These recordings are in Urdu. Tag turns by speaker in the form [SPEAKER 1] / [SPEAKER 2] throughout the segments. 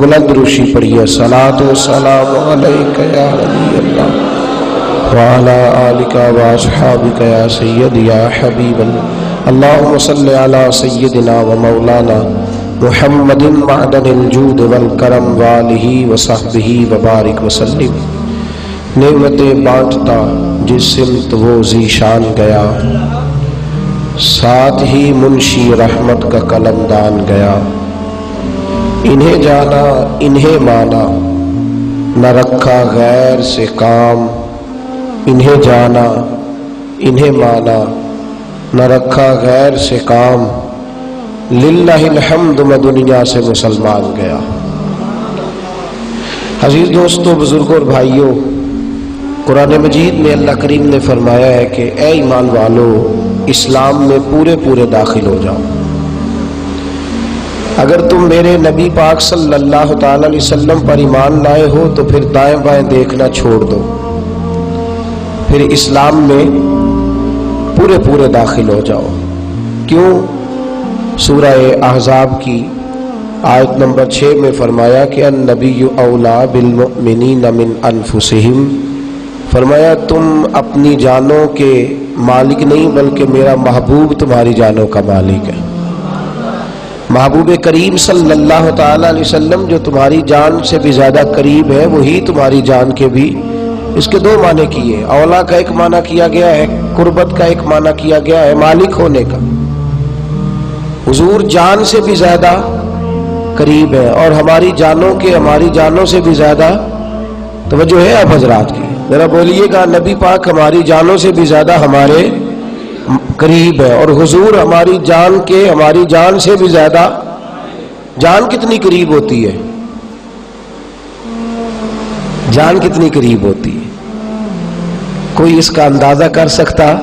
[SPEAKER 1] بلند روشی پڑھیے صلاۃ و سلام علیک یا نبی اللہ وعلی آلک و اصحابک یا سید یا حبیب اللہ اللہم صلی علی سیدنا و مولانا محمد معدن الجود والکرم والہ وصحبہ وبارک وسلم۔ نعمتیں بانٹتا جس سمت وہ ذیشان گیا، ساتھ ہی منشی رحمت کا قلم دان گیا۔ انہیں جانا انہیں مانا نہ رکھا غیر سے کام، انہیں جانا انہیں مانا نہ رکھا غیر سے کام، للہ الحمد میں دنیا سے مسلمان گیا۔ عزیز دوستو، بزرگوں اور بھائیوں، قرآن مجید میں اللہ کریم نے فرمایا ہے کہ اے ایمان والو، اسلام میں پورے داخل ہو جاؤ۔ اگر تم میرے نبی پاک صلی اللہ تعالی علیہ وسلم پر ایمان لائے ہو تو پھر دائیں بائیں دیکھنا چھوڑ دو، پھر اسلام میں پورے داخل ہو جاؤ۔ کیوں؟ سورہ احزاب کی آیت نمبر 6 میں فرمایا کہ النبی اولا بالمؤمنین من انفسہم، فرمایا تم اپنی جانوں کے مالک نہیں بلکہ میرا محبوب تمہاری جانوں کا مالک ہے۔ محبوب کریم صلی اللہ تعالی علیہ وسلم جو تمہاری جان سے بھی زیادہ قریب ہے، وہی تمہاری جان کے بھی اس کے دو معنی کیے۔ اولا کا ایک معنی کیا گیا ہے قربت کا، ایک معنی کیا گیا ہے مالک ہونے کا۔ حضور جان سے بھی زیادہ قریب ہے اور ہماری جانوں سے بھی زیادہ توجہ ہے آپ حضرات کی؟ ذرا بولیے گا، نبی پاک ہماری جانوں سے بھی زیادہ ہمارے قریب ہے، اور حضور ہماری جان سے بھی زیادہ۔ جان کتنی قریب ہوتی ہے؟ جان کتنی قریب ہوتی ہے؟ کوئی اس کا اندازہ کر سکتا؟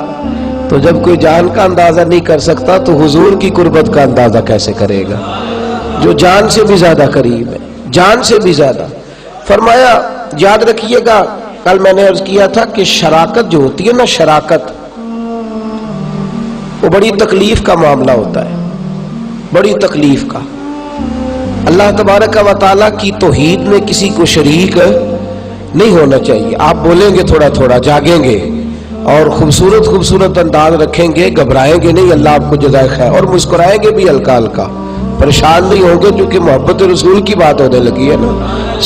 [SPEAKER 1] تو جب کوئی جان کا اندازہ نہیں کر سکتا تو حضور کی قربت کا اندازہ کیسے کرے گا جو جان سے بھی زیادہ قریب ہے، جان سے بھی زیادہ۔ فرمایا یاد رکھیے گا، کل میں نے عرض کیا تھا کہ شراکت جو ہوتی ہے نا، شراکت وہ بڑی تکلیف کا معاملہ ہوتا ہے، بڑی تکلیف کا۔ اللہ تبارک و تعالیٰ کی توحید میں کسی کو شریک نہیں ہونا چاہیے۔ آپ بولیں گے تھوڑا جاگیں گے اور خوبصورت انداز رکھیں گے، گھبرائیں گے نہیں، اللہ آپ کو جزائے خیر، اور مسکرائیں گے بھی ہلکا ہلکا، پریشان نہیں ہوں گے، کیونکہ محبت رسول کی بات ہونے لگی ہے نا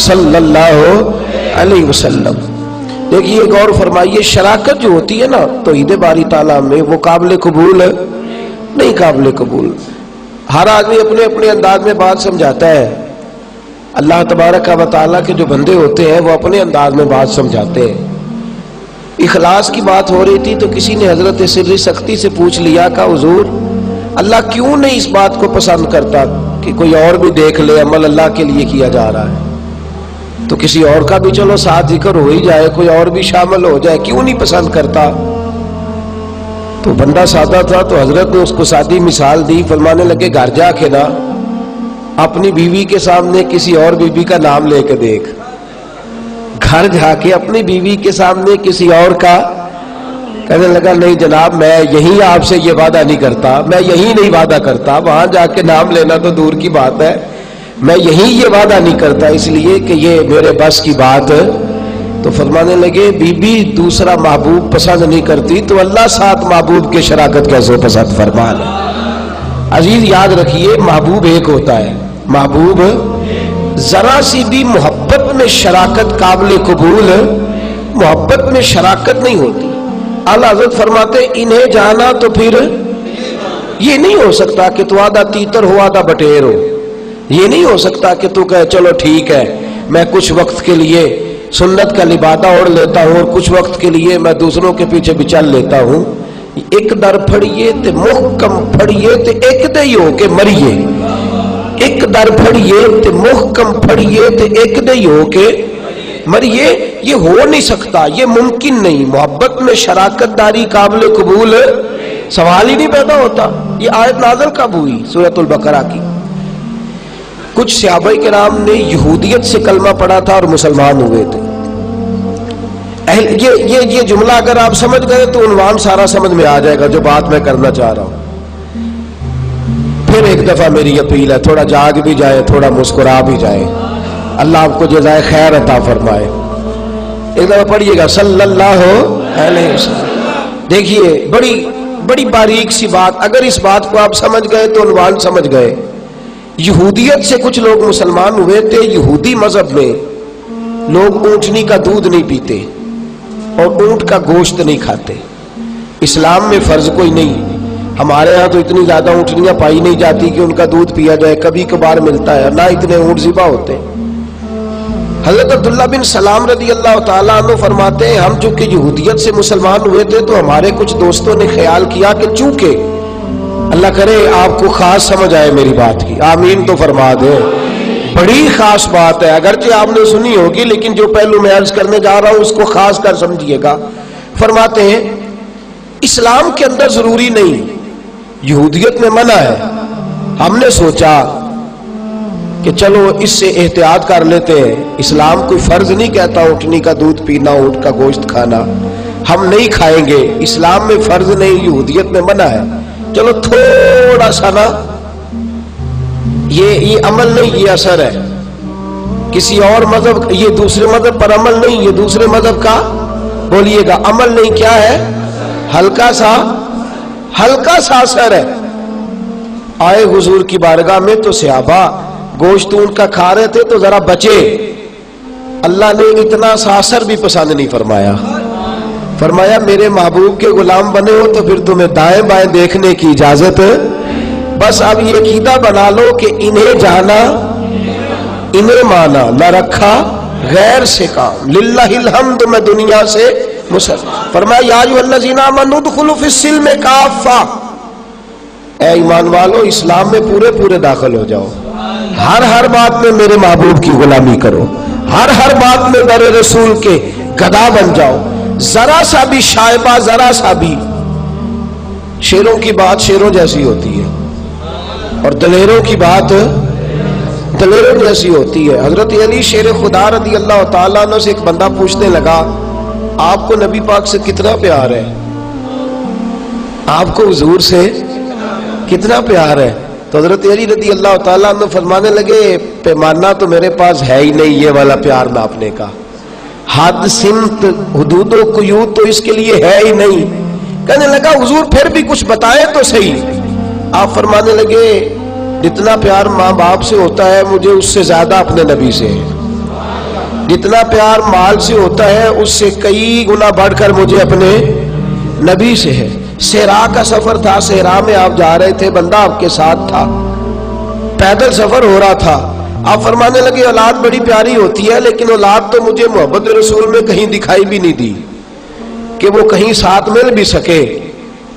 [SPEAKER 1] صلی اللہ علیہ وسلم۔ دیکھیے غور فرمائیے، شراکت جو ہوتی ہے نا توحید باری تعالیٰ میں، وہ قابل قبول نہیں، قابل قبول۔ ہر آدمی اپنے انداز میں بات سمجھاتا ہے، اللہ تبارک و تعالیٰ کے جو بندے ہوتے ہیں وہ اپنے انداز میں بات سمجھاتے ہیں۔ اخلاص کی بات ہو رہی تھی تو کسی نے حضرت سری سختی سے پوچھ لیا کہ حضور اللہ کیوں نہیں اس بات کو پسند کرتا کہ کوئی اور بھی دیکھ لے، عمل اللہ کے لیے کیا جا رہا ہے تو کسی اور کا بھی چلو ساتھ ذکر ہو ہی جائے، کوئی اور بھی شامل ہو جائے، کیوں نہیں پسند کرتا؟ تو بندہ سادہ تھا تو حضرت نے اس کو سادی مثال دی، فرمانے لگے گھر جا کے نا اپنی بیوی کے سامنے کسی اور بیوی کا نام لے کے دیکھ، گھر جا کے اپنی بیوی کے سامنے کسی اور کا۔ کہنے لگا نہیں جناب، میں یہی آپ سے یہ وعدہ نہیں کرتا، میں یہی نہیں وعدہ کرتا، وہاں جا کے نام لینا تو دور کی بات ہے، میں یہی یہ وعدہ نہیں کرتا اس لیے کہ یہ میرے بس کی بات۔ تو فرمانے لگے بی بی دوسرا محبوب پسند نہیں کرتی تو اللہ ساتھ محبوب کے شراکت کیسے پسند فرمانا۔ عزیز یاد رکھیے، محبوب ایک ہوتا ہے، محبوب ذرا سی بھی محبت میں شراکت قابل قبول، محبت میں شراکت نہیں ہوتی۔ اعلیٰ حضرت فرماتے انہیں جانا تو پھر یہ نہیں ہو سکتا کہ تو آدھا تیتر ہو آدھا بٹیر ہو، یہ نہیں ہو سکتا کہ تو کہے چلو ٹھیک ہے میں کچھ وقت کے لیے سنت کا لبادہ اوڑھ لیتا ہوں اور کچھ وقت کے لیے میں دوسروں کے پیچھے بھی چل لیتا ہوں۔ ایک در پھڑیے تے محکم پھڑیے تے ایک دے ہی ہو کے مریے، ایک در پھڑیے تے محکم پھڑیے تے ایک دے ہی ہو کے مریے، یہ ہو نہیں سکتا، یہ ممکن نہیں۔ محبت میں شراکت داری قابل قبول سوال ہی نہیں پیدا ہوتا۔ یہ آیت نازل کب ہوئی؟ سورۃ البقرہ کی۔ کچھ صحابہ کرام نے یہودیت سے کلمہ پڑھا تھا اور مسلمان ہوئے تھے۔ یہ جملہ اگر آپ سمجھ گئے تو عنوان سارا سمجھ میں آ جائے گا جو بات میں کرنا چاہ رہا ہوں۔ پھر ایک دفعہ میری اپیل ہے، تھوڑا جاگ بھی جائے، تھوڑا مسکرا بھی جائے۔ اللہ آپ کو جزائے خیر عطا فرمائے. ایک دفعہ پڑھیے گا صلی اللہ علیہ وسلم. دیکھیے بڑی باریک سی بات. اگر اس بات کو آپ سمجھ گئے تو عنوان سمجھ گئے. یہودیت سے کچھ لوگ مسلمان ہوئے تھے. یہودی مذہب میں لوگ اونٹنی کا دودھ نہیں پیتے اور اونٹ کا گوشت نہیں کھاتے. اسلام میں فرض کوئی نہیں. ہمارے ہاں تو اتنی زیادہ اونٹنیاں پائی نہیں جاتی کہ ان کا دودھ پیا جائے. کبھی کبھار ملتا ہے, نہ اتنے اونٹ ذبح ہوتے. حضرت عبداللہ بن سلام رضی اللہ تعالیٰ عنہ فرماتے ہیں, ہم چونکہ یہودیت سے مسلمان ہوئے تھے تو ہمارے کچھ دوستوں نے خیال کیا کہ چونکہ, اللہ کرے آپ کو خاص سمجھ آئے میری بات کی, آمین تو فرما دے. بڑی خاص بات ہے, اگرچہ آپ نے سنی ہوگی لیکن جو پہلو میں عرض کرنے جا رہا ہوں اس کو خاص کر سمجھیے گا. فرماتے ہیں اسلام کے اندر ضروری نہیں, یہودیت میں منع ہے. ہم نے سوچا کہ چلو اس سے احتیاط کر لیتے ہیں. اسلام کوئی فرض نہیں کہتا اونٹنی کا دودھ پینا, اونٹ کا گوشت کھانا. ہم نہیں کھائیں گے. اسلام میں فرض نہیں, یہودیت میں منع ہے. چلو تھوڑا سا نا, یہ عمل نہیں, یہ اثر ہے. کسی اور مذہب, یہ دوسرے مذہب پر عمل نہیں, یہ دوسرے مذہب کا بولیے گا عمل نہیں. کیا ہے؟ ہلکا سا اثر ہے. آئے حضور کی بارگاہ میں تو صحابہ گوشت ان کا کھا رہے تھے تو ذرا بچے. اللہ نے اتنا سا اثر بھی پسند نہیں فرمایا. فرمایا میرے محبوب کے غلام بنے ہو تو پھر تمہیں دائیں بائیں دیکھنے کی اجازت. بس اب یہ عقیدہ بنا لو کہ انہیں جانا انہیں مانا, نہ رکھا غیر سے کام. للہ الحمد, میں دنیا سے مسلمان. فرمایا یا ایھا الذین آمنوا ادخلوا فی السلم کافہ, اے ایمان والو اسلام میں پورے داخل ہو جاؤ. ہر بات میں میرے محبوب کی غلامی کرو. ہر بات میں در رسول کے گدا بن جاؤ. ذرا سا بھی شائبہ, ذرا سا بھی. شیروں کی بات شیروں جیسی ہوتی ہے اور دلیروں کی بات دلیروں جیسی ہوتی ہے. حضرت علی شیر خدا رضی اللہ تعالیٰ عنہ سے ایک بندہ پوچھنے لگا, آپ کو نبی پاک سے کتنا پیار ہے؟ آپ کو حضور سے کتنا پیار ہے؟ تو حضرت علی رضی اللہ تعالیٰ عنہ فرمانے لگے, پیمانہ تو میرے پاس ہے ہی نہیں یہ والا پیار ناپنے کا. حد سمت حدود و قیود تو اس کے لیے ہے ہی نہیں. کہنے لگا حضور پھر بھی کچھ بتائے تو صحیح. آپ فرمانے لگے جتنا پیار ماں باپ سے ہوتا ہے مجھے اس سے زیادہ اپنے نبی سے ہے. جتنا پیار مال سے ہوتا ہے اس سے کئی گنا بڑھ کر مجھے اپنے نبی سے ہے. صحرا کا سفر تھا, صحرا میں آپ جا رہے تھے, بندہ آپ کے ساتھ تھا, پیدل سفر ہو رہا تھا. آپ فرمانے لگے اولاد بڑی پیاری ہوتی ہے لیکن اولاد تو مجھے محبت رسول میں کہیں دکھائی بھی نہیں دی کہ وہ کہیں ساتھ مل بھی سکے.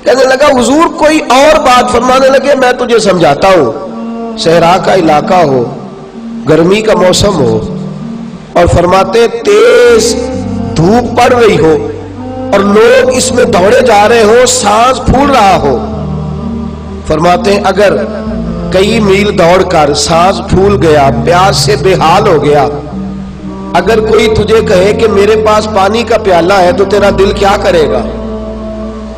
[SPEAKER 1] کہنے لگا حضور کوئی اور بات. فرمانے لگے میں تجھے سمجھاتا ہوں. صحرا کا علاقہ ہو, گرمی کا موسم ہو, اور فرماتے تیز دھوپ پڑ رہی ہو اور لوگ اس میں دوڑے جا رہے ہو, سانس پھول رہا ہو. فرماتے ہیں اگر کئی میل دوڑ کر سانس پھول گیا, پیاس سے بے حال ہو گیا, اگر کوئی تجھے کہے کہ میرے پاس پانی کا پیالہ ہے تو تیرا دل کیا کرے گا؟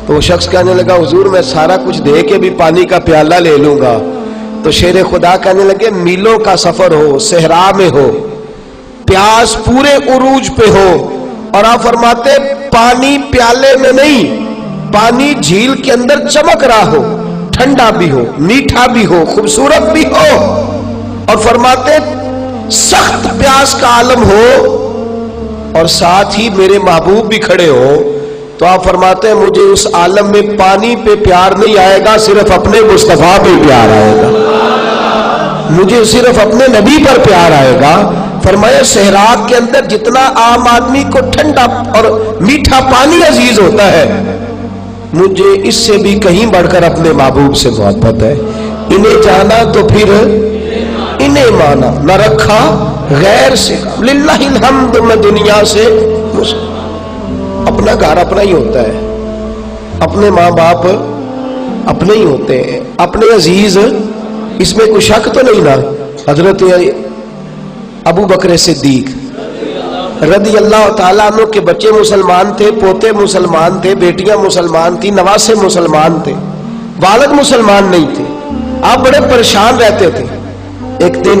[SPEAKER 1] تو وہ شخص کہنے لگا حضور میں سارا کچھ دے کے بھی پانی کا پیالہ لے لوں گا. تو شیر خدا کہنے لگے میلوں کا سفر ہو, صحرا میں ہو, پیاس پورے عروج پہ ہو, اور آپ فرماتے پانی پیالے میں نہیں, پانی جھیل کے اندر چمک رہا ہو, ٹھنڈا بھی ہو, میٹھا بھی ہو, خوبصورت بھی ہو, اور فرماتے سخت پیاس کا عالم ہو اور ساتھ ہی میرے محبوب بھی کھڑے ہو. تو آپ فرماتے ہیں مجھے اس عالم میں پانی پہ پیار نہیں آئے گا, صرف اپنے مصطفیٰ پہ پیار آئے گا, مجھے صرف اپنے نبی پر پیار آئے گا. فرمایا صحرا کے اندر جتنا عام آدمی کو ٹھنڈا اور میٹھا پانی عزیز ہوتا ہے, مجھے اس سے بھی کہیں بڑھ کر اپنے محبوب سے محبت ہے. انہیں جانا تو پھر انہیں مانا, نہ رکھا غیر سے. للہ الحمد, میں دنیا سے اپنا گھر اپنا ہی ہوتا ہے, اپنے ماں باپ اپنے ہی ہوتے ہیں, اپنے عزیز, اس میں کوئی شک تو نہیں نا. حضرت ابو بکر صدیق رضی اللہ تعالیٰ عنہ کے بچے مسلمان تھے, پوتے مسلمان تھے, بیٹیاں مسلمان تھی, نواسے مسلمان تھے, والد مسلمان نہیں تھے. آپ بڑے پریشان رہتے تھے. ایک دن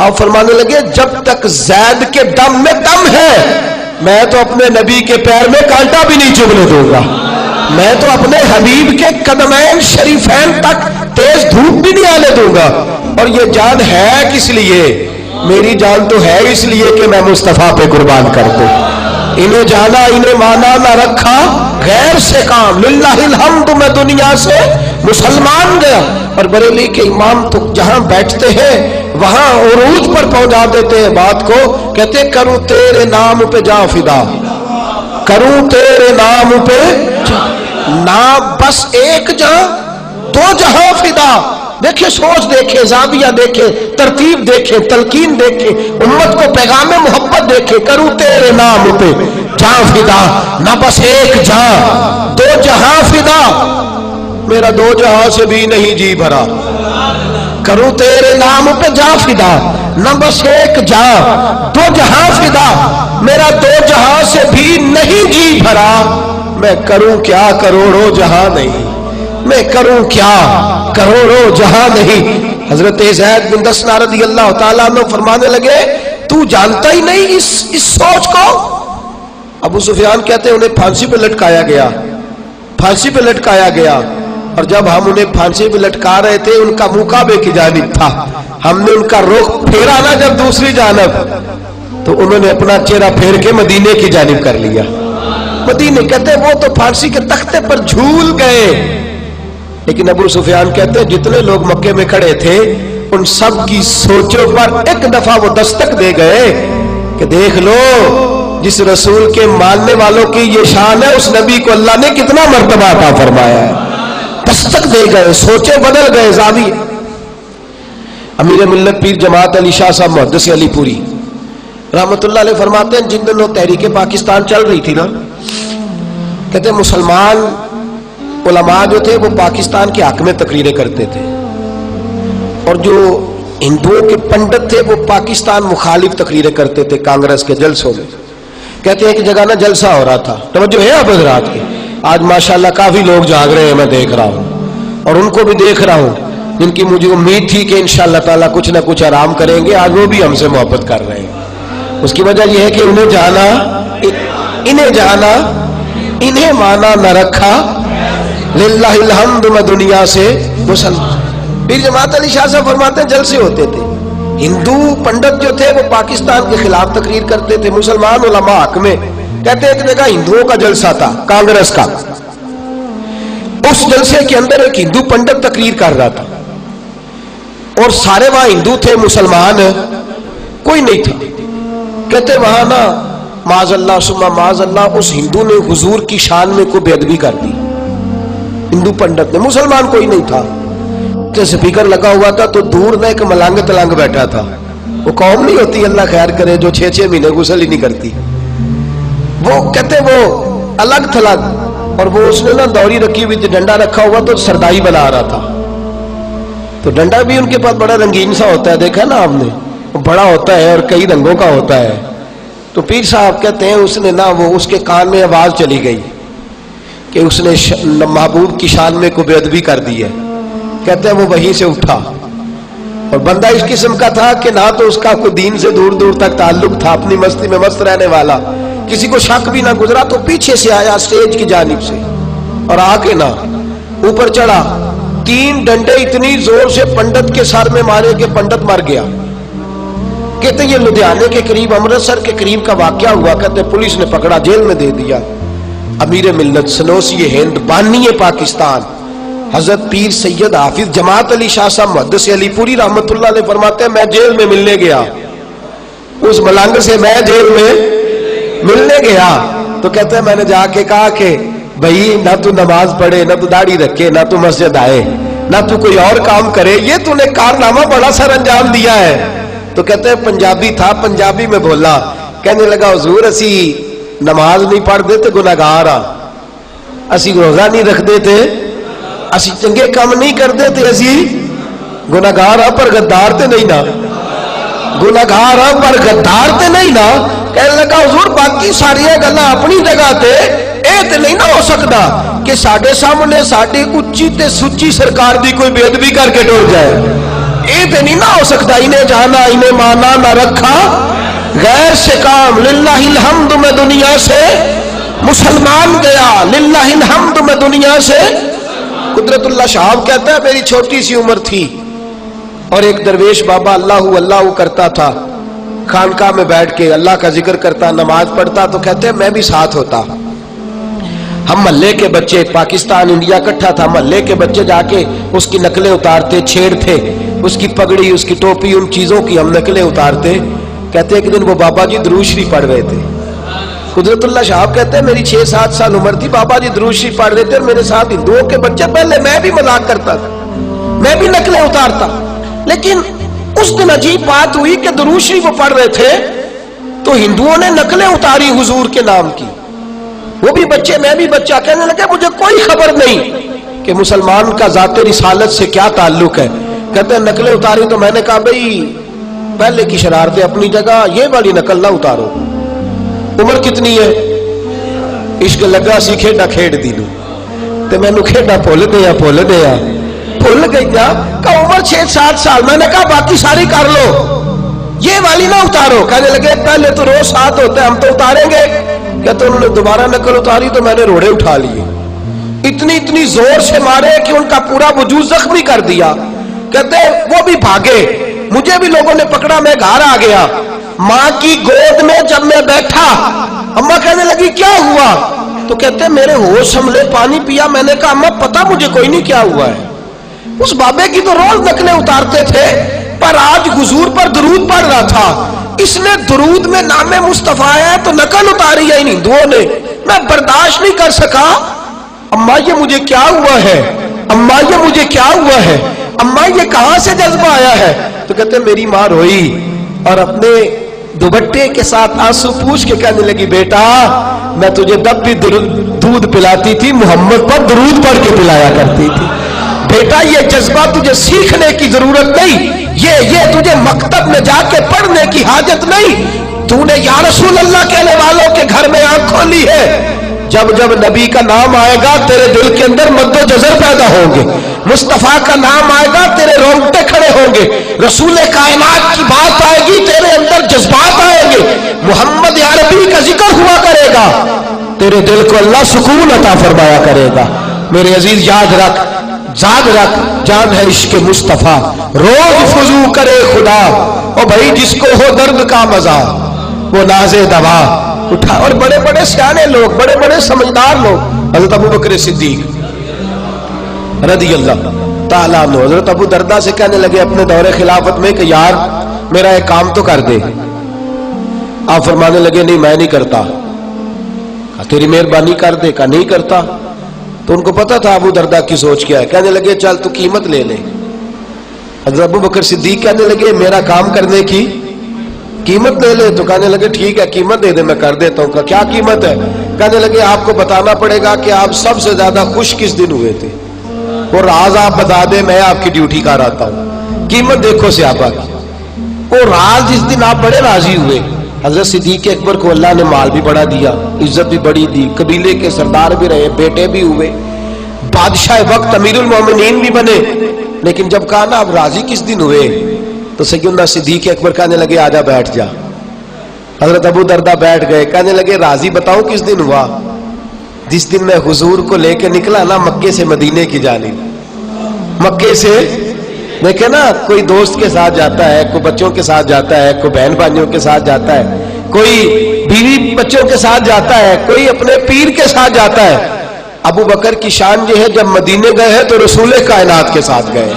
[SPEAKER 1] آپ فرمانے لگے جب تک زید کے دم میں دم ہے میں تو اپنے نبی کے پیر میں کانٹا بھی نہیں چبھنے دوں گا، میں تو اپنے حبیب کے قدمین شریفین تک تیز دھوپ بھی نہیں آنے دوں گا۔ اور یہ جان ہے کس لیے؟ میری جان تو ہے اس لیے کہ میں مصطفیٰ پہ قربان کر دوں۔ انہیں جانا انہیں مانا نہ رکھا غیر سے کام، للہ الحمد میں دنیا سے مسلمان گیا۔ اور بریلی کے امام تو جہاں بیٹھتے ہیں وہاں عروج پر پہنچا دیتے ہیں بات کو، کہتے کروں تیرے نام پہ جاں فدا، کروں تیرے نام پہ نہ بس ایک جہاں دو جہاں فدا۔ دیکھیں سوچ دیکھیں، زاویہ دیکھیں، ترتیب دیکھیں، تلقین دیکھیں، امت کو پیغام محبت دیکھیں، کروں تیرے نام پہ جاں فدا، نہ بس ایک جہاں دو جہاں فدا، میرا دو جہاں سے بھی نہیں جی بھرا، کروں تیرے نام پہ جاں فدا، نہ بس ایک جہاں دو جہاں فدا، میرا دو جہاں سے بھی نہیں جی بھرا، میں کروں کیا کروڑوں جہاں نہیں، میں کروں کیا کروڑوں جہاں نہیں۔ حضرت زید بن دسنہ رضی اللہ تعالیٰ عنہ فرمانے لگے تو جانتا ہی نہیں اس سوچ کو؟ ابو سفیان کہتے ہیں انہیں پھانسی پہ لٹکایا گیا، پھانسی پہ لٹکایا گیا، اور جب ہم انہیں پھانسی پہ لٹکا رہے تھے ان کا منہ کعبے کی جانب تھا، ہم نے ان کا رخ پھیرا نا جب دوسری جانب تو انہوں نے اپنا چہرہ پھیر کے مدینے کی جانب کر لیا۔ مدینے کہتے ہیں وہ تو پھانسی کے تختے پر جھول گئے، لیکن ابو سفیان کہتے ہیں جتنے لوگ مکے میں کھڑے تھے ان سب کی سوچوں پر ایک دفعہ وہ دستک دے گئے کہ دیکھ لو جس رسول کے ماننے والوں کی یہ شان ہے اس نبی کو اللہ نے کتنا مرتبہ عطا فرمایا ہے۔ دستک دے گئے، سوچیں بدل گئے۔ زاویہ امیر ملت پیر جماعت علی شاہ صاحب محدث علی پوری رحمت اللہ علیہ فرماتے ہیں جن دنوں تحریک پاکستان چل رہی تھی نا، کہتے ہیں مسلمان علماء جو تھے وہ پاکستان کے حق میں تقریریں کرتے تھے، اور جو ہندوؤں کے پنڈت تھے وہ پاکستان مخالف تقریریں کرتے تھے کانگریس کے جلسوں میں۔ کہتے ہیں کہ جگہ نا جلسہ ہو رہا تھا، توجہ ہے اب حضرات کی، آج ماشاءاللہ کافی لوگ جاگ رہے ہیں، میں دیکھ رہا ہوں اور ان کو بھی دیکھ رہا ہوں جن کی مجھے امید تھی کہ انشاءاللہ تعالیٰ کچھ نہ کچھ آرام کریں گے، آج وہ بھی ہم سے محبت کر رہے ہیں۔ اس کی وجہ یہ ہے کہ انہیں جانا انہیں مانا نہ رکھا، للہ الحمد میں دنیا سے مسلمان۔ پیر جماعت علی شاہ صاحب فرماتے ہیں جلسے ہوتے تھے، ہندو پنڈت جو تھے وہ پاکستان کے خلاف تقریر کرتے تھے، مسلمان علماء حق میں۔ کہتے ہیں ایک جگہ ہندوؤں کا جلسہ تھا کانگریس کا، اس جلسے کے اندر ایک ہندو پنڈت تقریر کر رہا تھا اور سارے وہاں ہندو تھے، مسلمان کوئی نہیں تھا۔ کہتے وہاں نا معاذ اللہ ثم معاذ اللہ اس ہندو نے حضور کی شان میں کوئی بے ادبی کر دی، ہندو پنڈت نے، مسلمان کوئی نہیں تھا۔ سپیکر لگا ہوا تھا تو دور نہ ایک ملنگ تلنگ بیٹھا تھا، وہ قوم نہیں ہوتی اللہ خیر کرے جو 6 مہینے غسل ہی نہیں کرتی، وہ کہتے وہ الگ تھلگ، اور وہ اس نے نا دوری رکھی ہوئی تھی، ڈنڈا رکھا ہوا تو سردائی بنا رہا تھا، تو ڈنڈا بھی ان کے پاس بڑا رنگین سا ہوتا ہے، دیکھا نا آپ نے، وہ بڑا ہوتا ہے اور کئی رنگوں کا ہوتا ہے۔ تو پیر صاحب کہتے ہیں اس نے نا وہ اس کے کان میں آواز چلی گئی کہ اس نے محبوب کی شان میں کو بے ادبی کر دی ہے۔ کہتے ہیں وہ وہیں سے اٹھا، اور بندہ اس قسم کا تھا کہ نہ تو اس کا کوئی دین سے دور دور تک تعلق تھا، اپنی مستی میں مست رہنے والا، کسی کو شک بھی نہ گزرا، تو پیچھے سے آیا اسٹیج کی جانب سے اور آ کے نا اوپر چڑھا، 3 ڈنڈے اتنی زور سے پنڈت کے سر میں مارے کہ پنڈت مر گیا۔ کہتے ہیں یہ لدھیانے کے قریب امرتسر کے قریب کا واقعہ ہوا، کہتے ہیں پولیس نے پکڑا، جیل میں دے دیا۔ امیر ملت سنوسی ہند بانی پاکستان حضرت پیر سید حافظ جماعت علی شاہ صاحب محدث علی پوری رحمت اللہ علیہ فرماتے ہیں میں جیل میں ملنے گیا، اس ملنگ سے میں جیل میں ملنے گیا، تو کہتے ہیں میں نے جا کے کہا کہ بھائی نہ تو نماز پڑھے، نہ تو داڑھی رکھے، نہ تو مسجد آئے، نہ تو کوئی اور کام کرے، یہ تو نے کارنامہ بڑا سر انجام دیا ہے۔ تو کہتے ہیں پنجابی تھا، پنجابی میں بولا، کہنے لگا حضور اسی نماز نہیں پڑھ دیتے گناہگار ہاں، اسی روزہ نہیں رکھ دیتے، اسی چنگے کام نہیں کر دیتے، اسی گناہگار ہاں پر غدار تے نہیں نا، گناہگار ہاں پر غدار تے نہیں نا۔ کہنے لگا حضور باقی ساری گلاں اپنی جگہ تے، اے تے نہیں نہ ہو سکتا کہ ساڈے سامنے ساڈی اچھی تے سچی سرکار دی کوئی بے ادبی کر کے ٹر جائے، یہ نہیں نہ ہو سکتا انہیں جانا انہیں مانا نہ رکھا غیر سے کام. للہ الحمد میں دنیا سے مسلمان گیا, للہ الحمد میں دنیا سے. قدرت اللہ شہاب کہتا ہے میری چھوٹی سی عمر تھی اور ایک درویش بابا اللہ اللہ کرتا تھا, خانقاہ میں بیٹھ کے اللہ کا ذکر کرتا, نماز پڑھتا, تو کہتے ہیں میں بھی ساتھ ہوتا. ہم محلے کے بچے, پاکستان انڈیا اکٹھا تھا, محلے کے بچے جا کے اس کی نقلیں اتارتے, چھیڑتے, اس کی پگڑی اس کی ٹوپی ان چیزوں کی ہم نقلیں اتارتے. کہتے ایک دن وہ بابا جی درود شریف پڑھ رہے تھے. قدرت اللہ شہاب کہتے ہیں میری 6-7 سال عمر تھی, بابا جی درود شریف پڑھ رہے تھے اور میرے ساتھ ہندوؤں کے بچے, پہلے میں بھی مذاق کرتا تھا, میں بھی نقلیں اتارتا, لیکن اس دن عجیب بات ہوئی کہ درود شریف وہ پڑھ رہے تھے تو ہندوؤں نے نقلیں اتاری حضور کے نام کی, وہ بھی بچے میں بھی بچہ. کہنے لگے مجھے کوئی خبر نہیں کہ مسلمان کا ذات رسالت سے کیا تعلق ہے. کہتے ہیں نقلیں اتاری تو میں نے کہا بھئی پہلے کی شرارتیں اپنی جگہ, یہ بڑی نقل نہ اتارو. عمر کتنی ہے؟ عشق لگا سی کھیڈا کھیڈ دی نو تے مینوں کھیڈا بھول گیا بھول گیا. کہ عمر 6-7 سال. میں نے کہا باقی ساری کر لو, یہ والی نہ اتارو. کہنے لگے پہلے تو روز ساتھ ہوتے ہم تو اتاریں گے. کہتے انہوں نے دوبارہ نقل اتاری تو میں نے روڑے اٹھا لیے, اتنی زور سے مارے کہ ان کا پورا وجود زخمی کر دیا. کہتے وہ بھی بھاگے, مجھے بھی لوگوں نے پکڑا, میں گھر آ گیا. ماں کی گود میں جب میں بیٹھا, اماں کہنے لگی کیا ہوا؟ تو کہتے میرے ہوش سنبھلے, پانی پیا. میں نے کہا اماں پتا مجھے کوئی نہیں کیا ہوا ہے. اس بابے کی تو روز نقلیں اتارتے تھے, پر آج حضور پر درود پڑھ رہا تھا, اس نے درود میں نام مصطفیٰ ہے تو نقل اتاری ہے ان ہندوؤں نے. میں برداشت نہیں کر سکا. اماں یہ مجھے کیا ہوا ہے, اماں یہ مجھے کیا ہوا ہے, اماں یہ کہاں سے جذبہ آیا ہے؟ تو کہتے میری ماں روئی اور اپنے دوپٹے کے ساتھ آنسو پوچھ کے کہنے لگی بیٹا میں تجھے تب بھی دودھ پلاتی تھی, محمد پر درود پڑھ کے پلایا کرتی تھی. بیٹا یہ جذبہ تجھے سیکھنے کی ضرورت نہیں, یہ تجھے مکتب میں جا کے پڑھنے کی حاجت نہیں. تو نے یا رسول اللہ کہنے والوں کے گھر میں آنکھ کھولی ہے. جب جب نبی کا نام آئے گا تیرے دل کے اندر مد و جزر پیدا ہوں گے, مصطفیٰ کا نام آئے گا تیرے رونگٹے کھڑے ہوں گے, رسول کائنات کی بات آئے گی تیرے اندر جذبات آئیں گے, محمد عربی کا ذکر ہوا کرے گا, تیرے دل کو اللہ سکون عطا فرمایا کرے گا. میرے عزیز یاد رکھ جان ہے عشق مصطفیٰ, روز فضو کرے خدا, او بھائی جس کو ہو درد کا مزہ وہ نازے دوا اٹھا. اور بڑے بڑے سیانے لوگ, بڑے بڑے سمجھدار لوگ, حضرت ابو بکر صدیق رضی اللہ تعالیٰ عنہ حضرت ابو دردہ سے کہنے لگے اپنے دور خلافت میں کہ یار میرا ایک کام تو کر دے. آپ فرمانے لگے نہیں میں نہیں کرتا. تیری مہربانی کر دے. کہا نہیں کرتا. تو ان کو پتا تھا ابو دردہ کی سوچ کیا ہے. کہنے لگے چل تو قیمت لے لے. حضرت ابو بکر صدیق کہنے لگے میرا کام کرنے کی قیمت لے لے. تو کہنے لگے ٹھیک ہے قیمت دے دے میں کر دیتا ہوں. کیا قیمت ہے؟ کہنے لگے آپ کو بتانا پڑے گا کہ آپ سب سے زیادہ خوش کس دن ہوئے تھے, وہ راز آپ بتا دیں میں آپ کی ڈیوٹی کر آتا ہوں. قیمت دیکھو صحابہ کی, وہ راز جس دن آپ بڑے راضی ہوئے. حضرت صدیق اکبر کو اللہ نے مال بھی بڑا دیا, عزت بھی بڑی دی, قبیلے کے سردار بھی رہے, بیٹے بھی ہوئے, بادشاہ وقت امیر المومنین بھی بنے. لیکن جب کہا نا اب راضی کس دن ہوئے تو سیدنا صدیق اکبر کہنے لگے آجا بیٹھ جا. حضرت ابو دردہ بیٹھ گئے. کہنے لگے راضی بتاؤ کس دن ہوا؟ جس دن میں حضور کو لے کے نکلا نا مکے سے مدینے کی جانب. مکے سے دیکھیں نا, کوئی دوست کے ساتھ جاتا ہے, کوئی بچوں کے ساتھ جاتا ہے, کوئی بہن بھائیوں کے ساتھ جاتا ہے, کوئی بیوی بچوں کے ساتھ جاتا ہے, کوئی اپنے پیر کے ساتھ جاتا ہے. ابو بکر کی شان یہ ہے جب مدینے گئے ہیں تو رسول کائنات کے ساتھ گئے,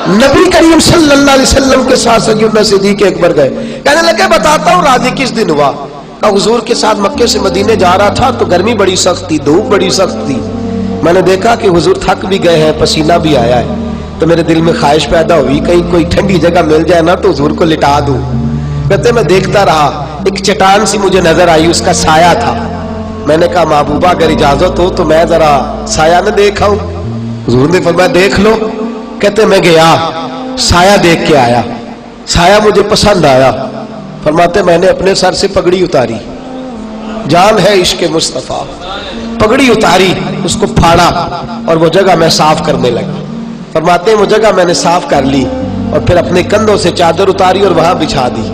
[SPEAKER 1] نبی کریم صلی اللہ علیہ وسلم کے ساتھ سیدنا صدیق اکبر گئے. کہنے لگے بتاتا ہوں راضی کس دن ہوا. کہ حضور کے ساتھ مکے سے مدینے جا رہا تھا تو گرمی بڑی سخت تھی, دھوپ بڑی سخت تھی. میں نے دیکھا کہ حضور تھک بھی گئے ہیں, پسینہ بھی آیا ہے, تو میرے دل میں خواہش پیدا ہوئی کہیں کوئی ٹھنڈی جگہ مل جائے نا تو حضور کو لٹا دوں. کہتے میں دیکھتا رہا, ایک چٹان سی مجھے نظر آئی, اس کا سایہ تھا. میں نے کہا محبوبہ اگر اجازت ہو تو میں ذرا سایہ نہ دیکھا ہوں. حضور نے فرمایا دیکھ لو. کہتے میں گیا, سایہ دیکھ کے آیا, سایہ مجھے پسند آیا. فرماتے میں نے اپنے سر سے پگڑی اتاری, جان ہے عشق مصطفیٰ, پگڑی اتاری, اس کو پھاڑا اور وہ جگہ میں صاف کرنے لگا. فرماتے ہیں وہ جگہ میں نے صاف کر لی اور پھر اپنے کندھوں سے چادر اتاری اور وہاں بچھا دی.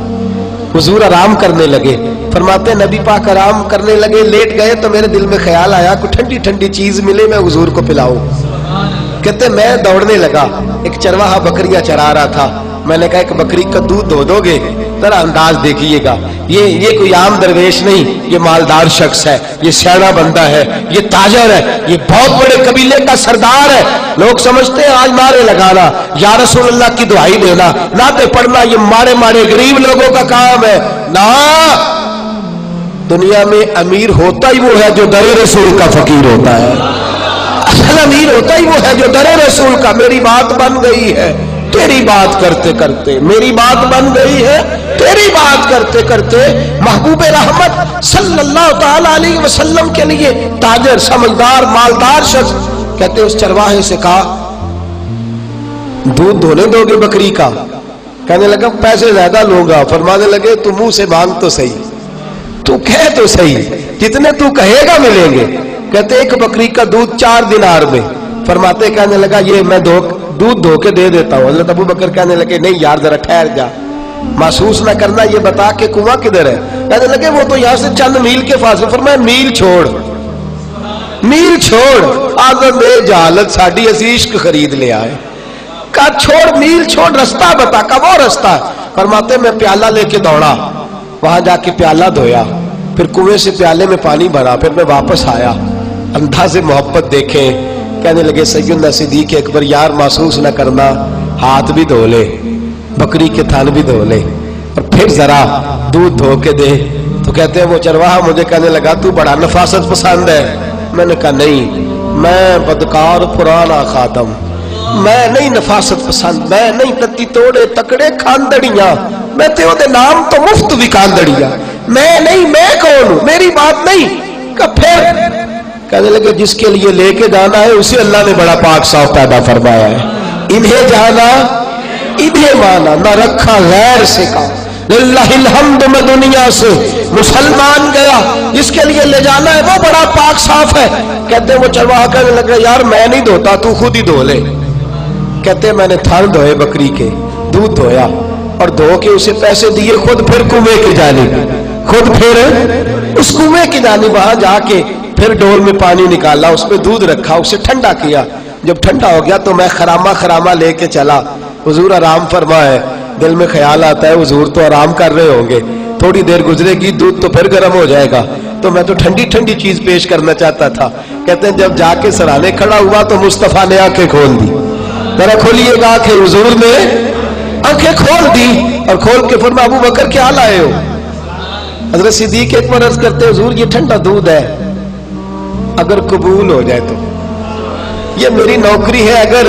[SPEAKER 1] حضور آرام کرنے لگے. فرماتے ہیں نبی پاک آرام کرنے لگے, لیٹ گئے تو میرے دل میں خیال آیا کوئی ٹھنڈی ٹھنڈی چیز ملے میں حضور کو پلاؤں. کہتے میں دوڑنے لگا, ایک چرواہا بکریاں چرا رہا تھا. میں نے کہا ایک بکری کا دودھ دو گے؟ ذرا انداز دیکھیے گا, یہ کوئی عام درویش نہیں, یہ مالدار شخص ہے, یہ سیاڑا بندہ ہے, یہ تاجر ہے, یہ بہت بڑے قبیلے کا سردار ہے. لوگ سمجھتے ہیں آج نعرے لگانا, یا رسول اللہ کی دعائی دینا, نعتیں پڑھنا یہ مارے مارے غریب لوگوں کا کام ہے. نا, دنیا میں امیر ہوتا ہی وہ ہے جو در رسول کا فقیر ہوتا ہے. اصل امیر ہوتا ہی وہ ہے جو در رسول کا. میری بات بن گئی ہے تیری بات کرتے کرتے, میری بات بن گئی ہے تیری بات کرتے کرتے. محبوب رحمت صلی اللہ تعالی علیہ وسلم کے لیے تاجر, سمجھدار, مالدار شخص. کہتے اس چرواہے سے کہا دودھ دھونے دو گے بکری کا؟ کہنے لگا پیسے زیادہ لوں گا. فرمانے لگے تو منہ سے مانگ تو صحیح, تو کہہ تو صحیح, جتنے تو کہے گا ملیں گے. کہتے ایک بکری کا دودھ 4 دینار میں. فرماتے کہنے لگا یہ میں دودھ دھو کے دے دیتا ہوں. حضرت ابو بکر کہنے لگے نہیں یار ذرا ٹھہر جا, محسوس نہ کرنا, یہ بتا کہ کنواں کدھر ہے. کہنے لگے وہ تو یہاں سے چند میل کے فاصلے. فرمایا میل چھوڑ, میل چھوڑ, آدم بے جہالت ساڈی عشق خرید لے آئے. کہا چھوڑ, میل چھوڑ, رستہ بتا. کا وہ رستہ. فرماتے میں پیالہ لے کے دوڑا, وہاں جا کے پیالہ دھویا, پھر کنویں سے پیالے میں پانی بھرا, پھر میں واپس آیا. انداز محبت دیکھیں. کہنے لگے سیدنا صدیق اکبر یار محسوس نہ کرنا, ہاتھ بھی دھو لے, بکری کے تھان بھی دھو لے, اور پھر ذرا دودھ دھو کے دے. تو کہتے ہیں وہ چرواہا مجھے کہنے لگا تو بڑا نفاست پسند ہے. میں نے کہا نہیں, میں بدکار پرانا خادم, میں نہیں نفاست پسند, میں نہیں تتی توڑے تکڑے کھاندڑیاں, میں تیو دے نام تو مفت بھی کھاندڑیاں, میں نہیں, میں کون ہوں, میری بات نہیں. کہ پھر کہنے لگے جس کے لیے لے کے جانا ہے اسے اللہ نے بڑا پاک صاف پیدا فرمایا ہے. انہیں جانا انہیں مانا, نہ رکھا غیر سے کا. للہ الحمد, میں دنیا سے مسلمان گیا, جس کے لیے لے جانا ہے وہ بڑا پاک صاف ہے. کہتے ہیں وہ چرواہا کہنے لگا یار میں نہیں دھوتا, تو خود ہی دھو لے. کہتے ہیں میں نے تھن دھوئے بکری کے, دودھ دھویا اور دھو کے اسے پیسے دیے, خود پھر کنویں کی جانب, خود پھر اس کنویں کی جانب وہاں جا کے پھر ڈول میں پانی نکالا, اس میں دودھ رکھا, اسے ٹھنڈا کیا. جب ٹھنڈا ہو گیا تو میں خرامہ لے کے چلا. حضور آرام فرمائے. دل میں خیال آتا ہے حضور تو آرام کر رہے ہوں گے, تھوڑی دیر گزرے گی دودھ تو پھر گرم ہو جائے گا, تو میں تو ٹھنڈی ٹھنڈی چیز پیش کرنا چاہتا تھا. کہتے ہیں جب جا کے سرانے کھڑا ہوا تو مصطفیٰ نے آنکھیں کھول دی. ذرا کھولیے گا آنکھیں, حضور نے آنکھیں کھول دی اور کھول کے فرمایا ابو بکر کیا لائے ہو؟ حضرت صدیق ایک بار عرض کرتے حضور یہ ٹھنڈا دودھ ہے, اگر قبول ہو جائے تو یہ میری نوکری ہے, اگر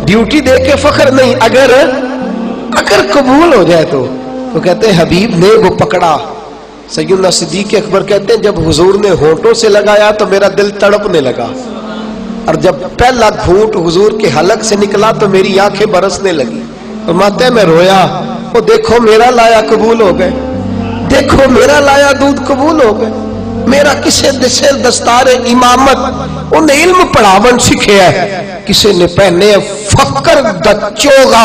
[SPEAKER 1] ڈیوٹی دے کے فخر نہیں, اگر قبول ہو جائے تو. تو کہتے ہیں حبیب نے وہ پکڑا. سیدنا صدیق اکبر کہتے ہیں جب حضور نے ہونٹوں سے لگایا تو میرا دل تڑپنے لگا, اور جب پہلا گھونٹ حضور کے حلق سے نکلا تو میری آنکھیں برسنے لگی. فرماتے ہیں میں رویا, وہ دیکھو میرا لایا قبول ہو گئے, دیکھو میرا لایا دودھ قبول ہو گئے. میرا کسے دستار امامت انہیں علم پڑھاون سکھے ہے, کسے نے پہنے فکر دچوگا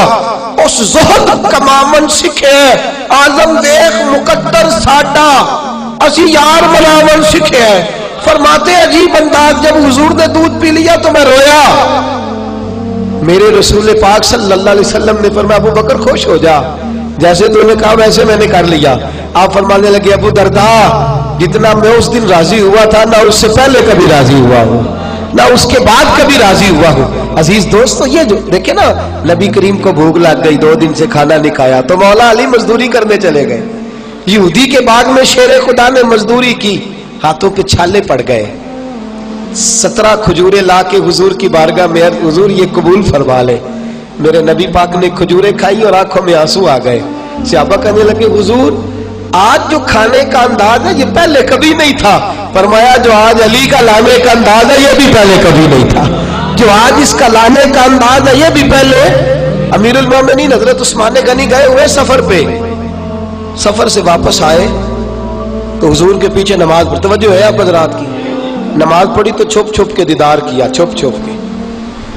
[SPEAKER 1] اس زہد کماون سکھے ہے. آزم دیکھ مقدر ساڈا اسی یار مناون سکھے ہے. فرماتے عجیب انداز جب حضور نے دودھ پی لیا تو میں رویا. میرے رسول پاک صلی اللہ علیہ وسلم نے فرمایا ابو بکر خوش ہو جا, جیسے تو نے کہا ویسے میں نے کر لیا. آپ فرمانے لگے ابو دردا جتنا میں اس دن راضی ہوا تھا نہ اس سے پہلے کبھی راضی ہوا ہوں, نہ اس کے بعد کبھی راضی ہوا ہوں. عزیز دوستو یہ جو دیکھیں نا, نبی کریم کو بھوک لگ گئی, 2 دن سے کھانا نہیں کھایا, تو مولا علی مزدوری کرنے چلے گئے. یہودی کے باغ میں شیر خدا نے مزدوری کی, ہاتھوں پہ چھالے پڑ گئے. 17 کھجورے لا کے حضور کی بارگاہ میں, حضور یہ قبول فرما لے. میرے نبی پاک نے کھجورے کھائی اور آنکھوں میں آنسو آ گئے. صحابہ کہنے لگے حضور آج جو کھانے کا انداز ہے یہ پہلے کبھی نہیں تھا. فرمایا جو آج علی کا لانے کا انداز ہے یہ بھی پہلے کبھی نہیں تھا, جو آج اس کا لانے کا انداز ہے یہ بھی پہلے. امیر المومنین حضرت عثمان غنی گئے ہوئے سفر پہ, سفر سے واپس آئے تو حضور کے پیچھے نماز پڑھ, توجہ ہے آپ حضرات کی, نماز پڑھی تو چھپ چھپ کے دیدار کیا, چھپ چھپ کے.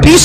[SPEAKER 1] 20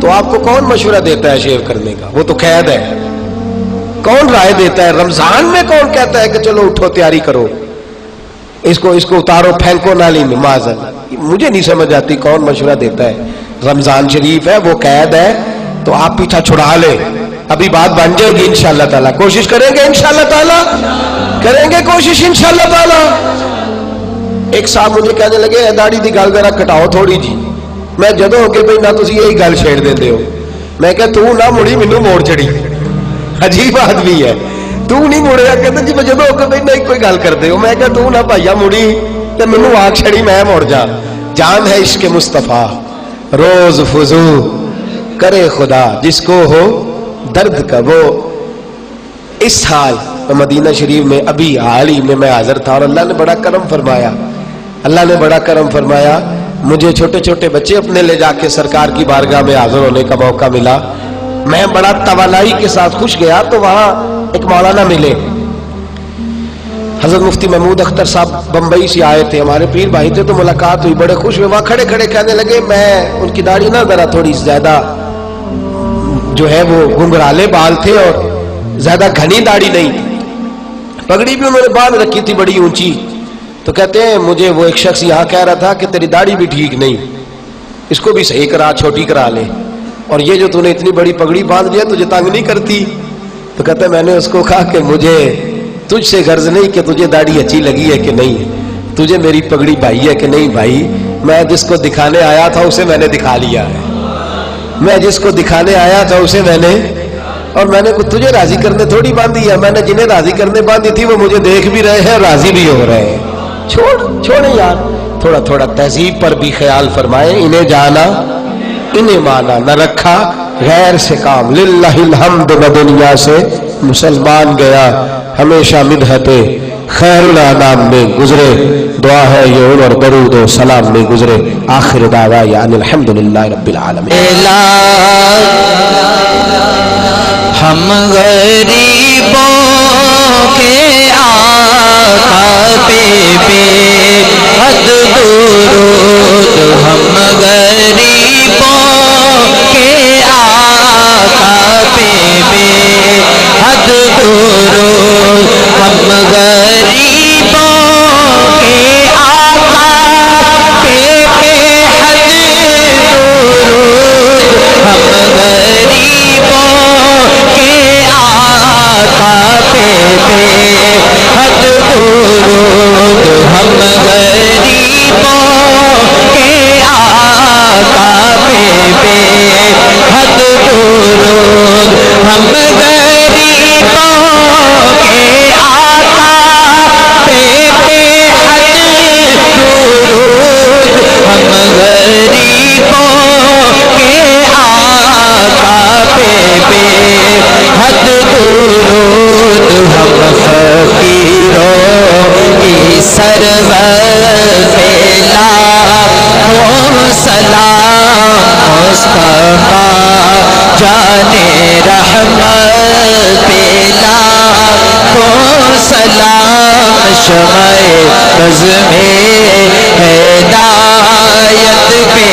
[SPEAKER 1] تو آپ کو کون مشورہ دیتا ہے شیو کرنے کا؟ وہ تو قید ہے. کون رائے دیتا ہے؟ رمضان میں کون کہتا ہے کہ چلو اٹھو تیاری کرو، اس کو اتارو پھینکو نالی میں؟ معاذ اللہ، مجھے نہیں سمجھ آتی کون مشورہ دیتا ہے. رمضان شریف ہے، وہ قید ہے، تو آپ پیچھا چھڑا لیں. ابھی بات بن جائے گی انشاءاللہ تعالیٰ. کوشش کریں گے انشاءاللہ تعالیٰ، کریں گے کوشش انشاءاللہ تعالیٰ. ایک صاحب مجھے کہنے لگے داڑھی دی گل ذرا کٹاؤ تھوڑی جی. میں جدوں ہو کے بھائی نہ تسی یہی گل چھیڑ دیندے ہو. میں کہ تو نہ مڑی مینوں موڑ چڑی. عجیب آدمی ہے، تو نہیں مڑیا. کہتے جی میں جدوں ہو کے بھائی نہیں کوئی گل کرتے ہو. میں کہ تو نہ بھائیا مڑی تے مینوں آگ چھڑی میں مڑ جا. جان ہے عشق مصطفیٰ روز فضو کرے خدا، جس کو ہو درد کا وہ. اس سال مدینہ شریف میں ابھی حال ہی میں حاضر تھا، اور اللہ نے بڑا کرم فرمایا. اللہ نے بڑا کرم فرمایا. مجھے چھوٹے چھوٹے بچے اپنے لے جا کے سرکار کی بارگاہ میں حاضر ہونے کا موقع ملا. میں بڑا توانائی کے ساتھ خوش گیا تو وہاں ایک مولانا ملے، حضرت مفتی محمود اختر صاحب بمبئی سے آئے تھے، ہمارے پیر بھائی تھے. تو ملاقات ہوئی، بڑے خوش ہوئے. وہاں کھڑے کھڑے کہنے لگے میں ان کی داڑھی نہ ذرا تھوڑی زیادہ جو ہے وہ گنگرالے بال تھے اور زیادہ گھنی داڑھی نہیں تھی. پگڑی بھی انہوں نے باندھ رکھی تھی بڑی اونچی. تو کہتے ہیں مجھے وہ ایک شخص یہاں کہہ رہا تھا کہ تیری داڑھی بھی ٹھیک نہیں، اس کو بھی صحیح کرا، چھوٹی کرا لے. اور یہ جو تو نے اتنی بڑی پگڑی باندھ لیا تجھے تنگ نہیں کرتی؟ تو کہتا ہے میں نے اس کو کہا کہ مجھے تجھ سے غرض نہیں کہ تجھے داڑھی اچھی لگی ہے کہ نہیں، تجھے میری پگڑی بھائی ہے کہ نہیں بھائی. میں جس کو دکھانے آیا تھا اسے میں نے دکھا لیا ہے. میں جس کو دکھانے آیا تھا اسے میں نے، اور میں نے تجھے راضی کرنے تھوڑی باندھی ہے. میں نے جنہیں راضی کرنے باندھی تھی وہ مجھے دیکھ بھی رہے ہیں اور راضی بھی ہو رہے ہیں. چھوڑیں یار، تھوڑا تھوڑا تہذیب پر بھی خیال فرمائیں. انہیں جانا انہیں مانا، نہ رکھا غیر سے کام. للہ الحمد. نہ دنیا سے مسلمان گیا، ہمیشہ مدحت خیر الانام میں گزرے. دعا ہے یہ عمر درود و سلام میں گزرے. آخر دعوانا ان الحمدللہ رب العالمین.
[SPEAKER 2] ہم غریبوں کے آقا پہ بے حد درود. ہم غریبوں کے آقا پہ بے حد درود. ہم غریبوں کے آقا پہ بے حد درود. ہم غریبوں کے آقا پہ بے حد درود. ہم غریبوں کے آقا پہ بے حد درود. ہم غریبوں کے آقا پہ بے حد درود. ہم غریبوں کے آقا پہ بے حد درود. ہم فقیروں کی سرور پہ لاکھوں سلام. مصطفیٰ جانے رحمت پہ لاکھوں سلام. شمع بز میں ہدایت پہ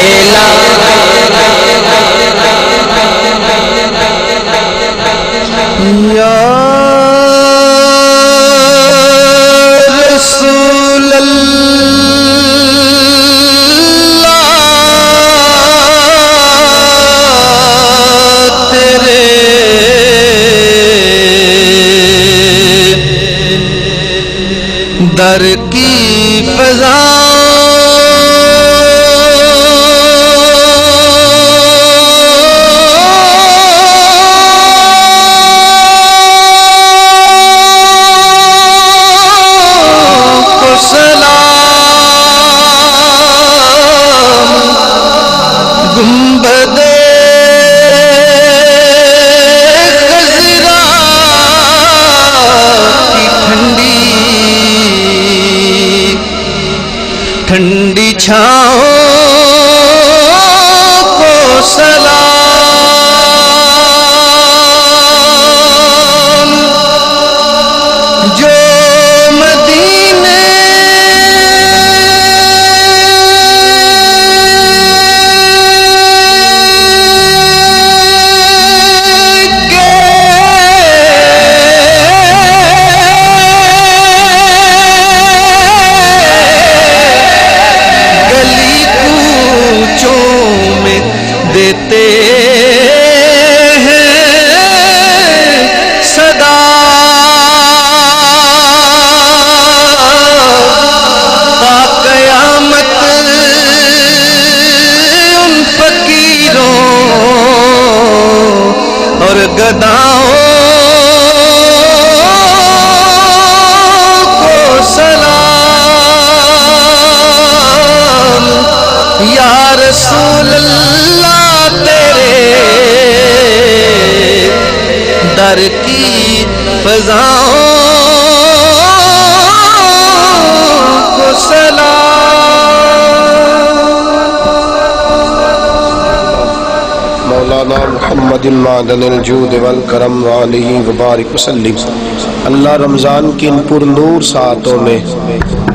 [SPEAKER 2] یا رسول اللہ تیرے در کی فضا ٹھنڈی چھاؤں کو سلام. جو مدینے
[SPEAKER 1] سيدنا محمد معدن الجود والکرم وآلہ وبارک وسلم۔ اللہ رمضان کی ان پر نور ساعتوں میں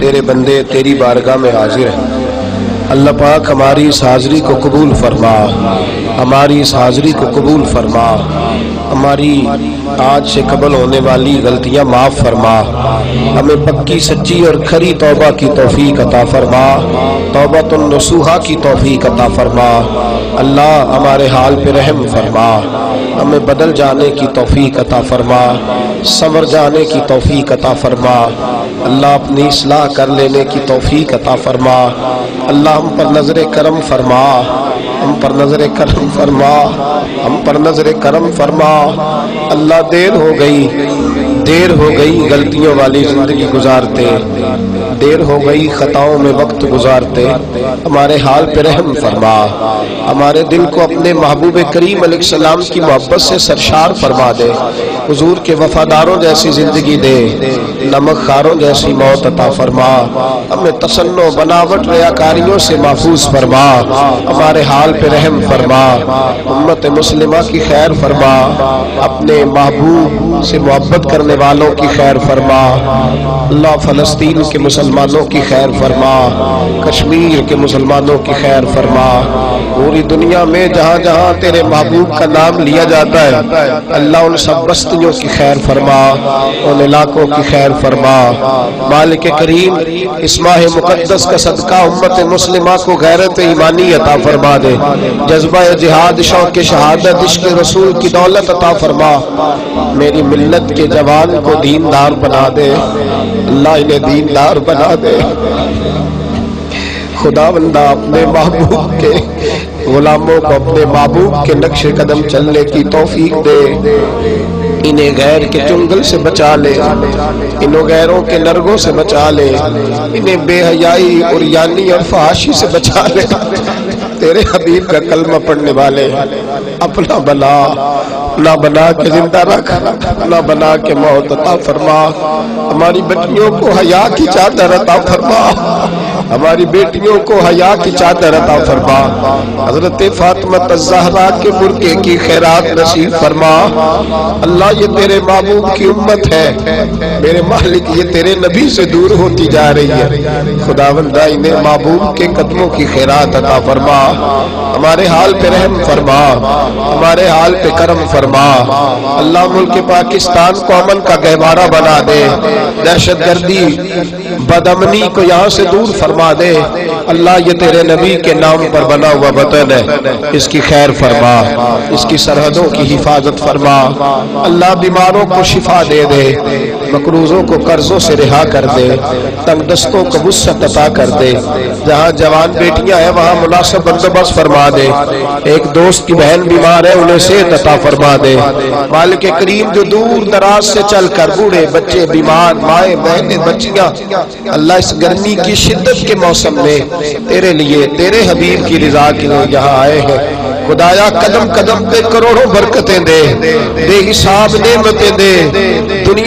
[SPEAKER 1] تیرے بندے تیری بارگاہ میں حاضر ہیں۔ اللہ پاک ہماری اس حاضری کو قبول فرما، ہماری اس حاضری کو قبول فرما، ہماری آج سے قبل ہونے والی غلطیاں معاف فرما، ہمیں پکی سچی اور کھری توبہ کی توفیق عطا فرما، توبۃ النصوحہ کی توفیق عطا فرما۔ اللہ ہمارے حال پہ رحم فرما، ہمیں بدل جانے کی توفیق عطا فرما، سنور جانے کی توفیق عطا فرما۔ اللہ اپنی اصلاح کر لینے کی توفیق عطا فرما۔ اللہ ہم پر نظر کرم فرما، ہم پر نظر کرم فرما، ہم پر نظر کرم فرما۔ اللہ دیر ہو گئی غلطیوں والی زندگی گزارتے، دیر ہو گئی خطاؤں میں وقت گزارتے، ہمارے حال پہ رحم فرما، ہمارے دل کو اپنے محبوب کریم علیہ السلام کی محبت سے سرشار فرما دے، حضور کے وفاداروں جیسی زندگی دے، نمک خاروں جیسی موت عطا فرما، ہمیں تصنع بناوٹ ریاکاریوں سے محفوظ فرما، ہمارے حال پہ رحم فرما، امت مسلمہ کی خیر فرما، اپنے محبوب سے محبت کرنے والوں کی خیر فرما۔ اللہ فلسطین کے مسلمانوں کی خیر فرما، کشمیر کے مسلمانوں کی خیر فرما، پوری دنیا میں جہاں جہاں تیرے محبوب کا نام لیا جاتا ہے اللہ ان سب بستیوں کی خیر فرما، ان علاقوں کی خیر فرما۔ مالک کریم اس ماہ مقدس کا صدقہ امت مسلمہ کو غیرت ایمانی عطا فرما دے، جذبہ جہاد، شوق شہادت، عشق رسول کی دولت عطا فرما۔ میری ملت کے جوان کو دیندار بنا دے، اللہ انہیں دیندار بنا دے۔ خدا بندہ اپنے محبوب کے غلاموں کو اپنے محبوب کے نقش قدم چلنے کی توفیق دے، انہیں غیر کے چنگل سے بچا لے، انہیں غیروں کے نرگوں سے بچا لے، انہیں بے حیائی اور یانی اور فحاشی سے بچا لے۔ تیرے حبیب کا کلمہ پڑھنے والے اپنا بنا نہ بنا کے زندہ رکھ، نہ بنا کے موت عطا فرما۔ ہماری بچیوں کو حیا کی چادر عطا فرما، ہماری بیٹیوں کو حیا کی چادر عطا فرما۔ حضرت فاطمہ الزہرا کے برقعے کی خیرات نصیب فرما۔ اللہ یہ تیرے محبوب کی امت ہے، میرے مالک یہ تیرے نبی سے دور ہوتی جا رہی ہے، خداوندہ انہیں محبوب کے قدموں کی خیرات عطا فرما۔ ہمارے حال پہ رحم فرما، ہمارے حال پہ کرم فرما۔ اللہ ملک پاکستان کو امن کا گہوارہ بنا دے، دہشت گردی بد امنی کو یہاں سے دور فرما دے۔ اللہ یہ تیرے نبی کے نام پر بنا ہوا وطن ہے، اس کی خیر فرما، اس کی سرحدوں کی حفاظت فرما۔ اللہ بیماروں کو شفا دے دے، مقروضوں کو قرضوں سے رہا کر دے، تنگ دستوں کو وسعت عطا کر دے۔ جہاں جوان بیٹیاں ہیں وہاں مناسب بندوبست فرما دے۔ ایک دوست کی بہن بیمار ہے انہیں صحت عطا فرما دے۔ مالک کریم جو دور دراز سے چل کر بوڑھے بچے بیمار، مائیں بہنیں بچیاں، اللہ اس گرمی کی شدت کے موسم میں تیرے لیے تیرے حبیب کی رضا کے لیے یہاں آئے ہیں، خدایا قدم قدم پہ کروڑوں برکتیں دے، بے حساب نعمتیں دے، دنیا